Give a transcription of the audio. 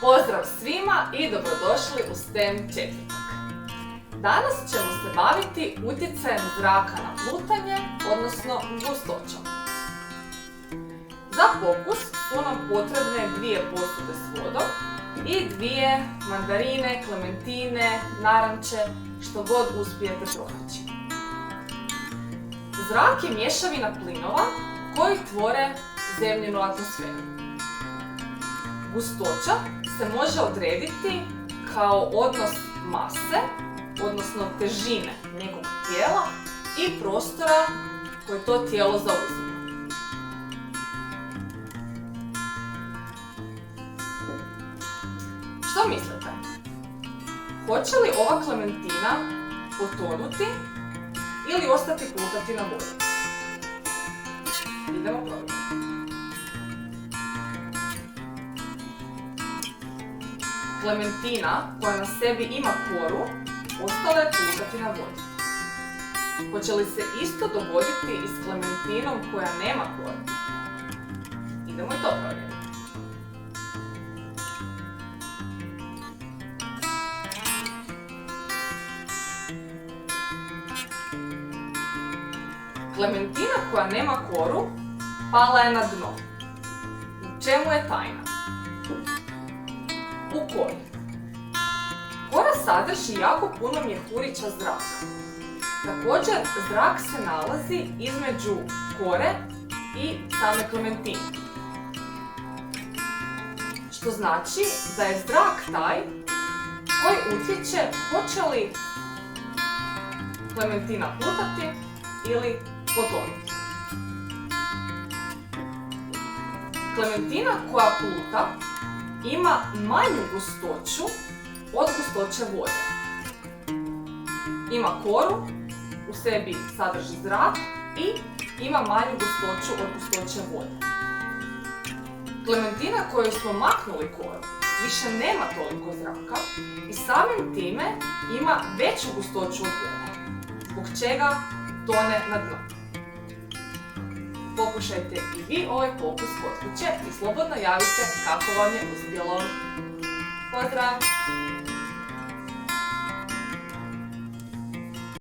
Pozdrav svima i dobrodošli u STEM četvrtak. Danas ćemo se baviti utjecajem zraka na plutanje, odnosno gustoćom. Za pokus su nam potrebne 2 posude s vodom i 2 mandarine, klementine, naranče, što god uspijete pronaći. Zrak je mješavina plinova koji tvore zemljinu atmosferu. Gustoća se može odrediti kao odnos mase, odnosno težine nekog tijela i prostora koje to tijelo zauzima. Što mislite? Hoće li ova klementina potonuti ili ostati plutati na vodi? Idemo provjeriti. Klementina koja na sebi ima koru ostala je plutati na vodi. Hoće li se isto dogoditi i s klementinom koja nema koru? Idemo i to provjeriti. Klementina koja nema koru pala je na dno. U čemu je tajna? U kori. Kora sadrži jako puno mjehurića zraka. Također, zrak se nalazi između kore i same klementine. Što znači da je zrak taj koji utječe hoće li klementina plutati ili potonuti. Klementina koja pluta ima manju gustoću od gustoće vode. Ima koru, u sebi sadrži zrak i ima manju gustoću od gustoće vode. Klementina kojoj smo maknuli koru više nema toliko zraka i samim time ima veću gustoću od vode, zbog čega tone na dno. Pokušajte i vi ovaj pokus kod kuće i slobodno javite kako vam je uspjelo. Pozdrav!